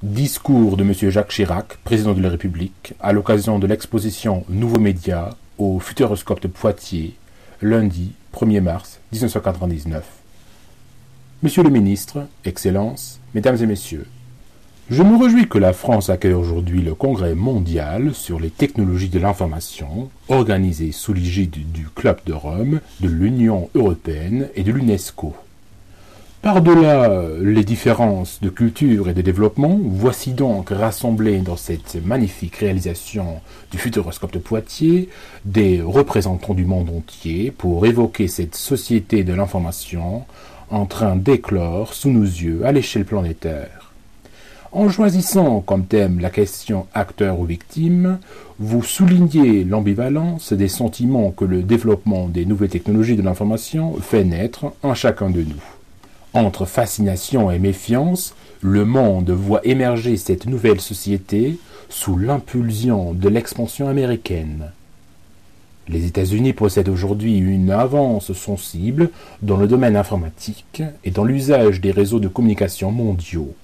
Discours de M. Jacques Chirac, président de la République, à l'occasion de l'exposition Nouveaux médias au Futuroscope de Poitiers, lundi 1er mars 1999. Monsieur le ministre, Excellences, Mesdames et Messieurs, je me réjouis que la France accueille aujourd'hui le Congrès mondial sur les technologies de l'information, organisé sous l'égide du Club de Rome, de l'Union européenne et de l'UNESCO. Par-delà les différences de culture et de développement, voici donc rassemblés dans cette magnifique réalisation du Futuroscope de Poitiers des représentants du monde entier pour évoquer cette société de l'information en train d'éclore sous nos yeux à l'échelle planétaire. En choisissant comme thème la question acteur ou victime, vous soulignez l'ambivalence des sentiments que le développement des nouvelles technologies de l'information fait naître en chacun de nous. Entre fascination et méfiance, le monde voit émerger cette nouvelle société sous l'impulsion de l'expansion américaine. Les États-Unis possèdent aujourd'hui une avance sensible dans le domaine informatique et dans l'usage des réseaux de communication mondiaux.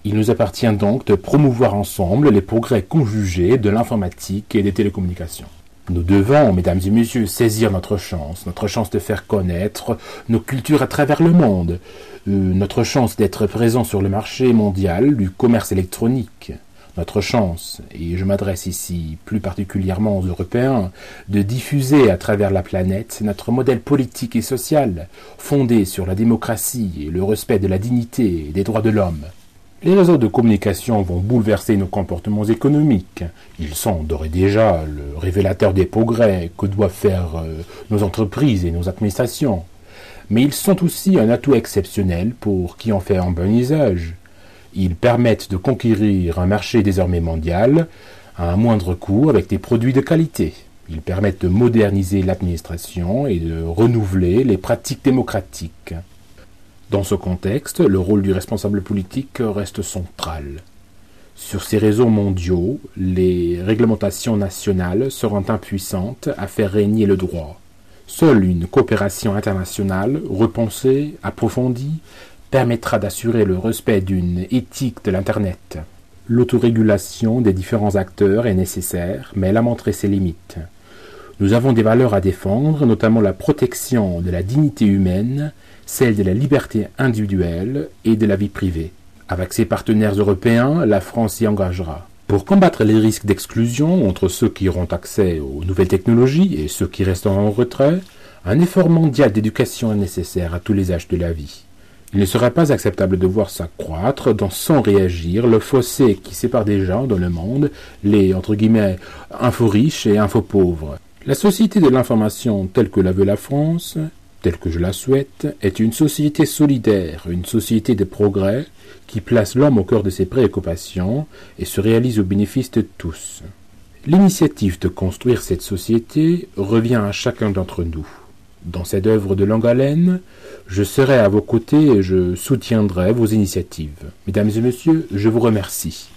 Il nous appartient donc de promouvoir ensemble les progrès conjugés de l'informatique et des télécommunications. Nous devons, mesdames et messieurs, saisir notre chance de faire connaître nos cultures à travers le monde, notre chance d'être présent sur le marché mondial du commerce électronique, notre chance, et je m'adresse ici plus particulièrement aux Européens, de diffuser à travers la planète notre modèle politique et social, fondé sur la démocratie et le respect de la dignité et des droits de l'homme. Les réseaux de communication vont bouleverser nos comportements économiques. Ils sont d'ores et déjà le révélateur des progrès que doivent faire nos entreprises et nos administrations. Mais ils sont aussi un atout exceptionnel pour qui en fait un bon usage. Ils permettent de conquérir un marché désormais mondial à un moindre coût avec des produits de qualité. Ils permettent de moderniser l'administration et de renouveler les pratiques démocratiques. Dans ce contexte, le rôle du responsable politique reste central. Sur ces réseaux mondiaux, les réglementations nationales seront impuissantes à faire régner le droit. Seule une coopération internationale, repensée, approfondie, permettra d'assurer le respect d'une éthique de l'Internet. L'autorégulation des différents acteurs est nécessaire, mais elle a montré ses limites. Nous avons des valeurs à défendre, notamment la protection de la dignité humaine, celle de la liberté individuelle et de la vie privée. Avec ses partenaires européens, la France s'y engagera. Pour combattre les risques d'exclusion entre ceux qui auront accès aux nouvelles technologies et ceux qui resteront en retrait, un effort mondial d'éducation est nécessaire à tous les âges de la vie. Il ne serait pas acceptable de voir s'accroître, sans réagir, le fossé qui sépare déjà dans le monde les, entre guillemets, info-riches et info-pauvres. La société de l'information telle que la veut la France, telle que je la souhaite, est une société solidaire, une société de progrès qui place l'homme au cœur de ses préoccupations et se réalise au bénéfice de tous. L'initiative de construire cette société revient à chacun d'entre nous. Dans cette œuvre de longue haleine, je serai à vos côtés et je soutiendrai vos initiatives. Mesdames et messieurs, je vous remercie.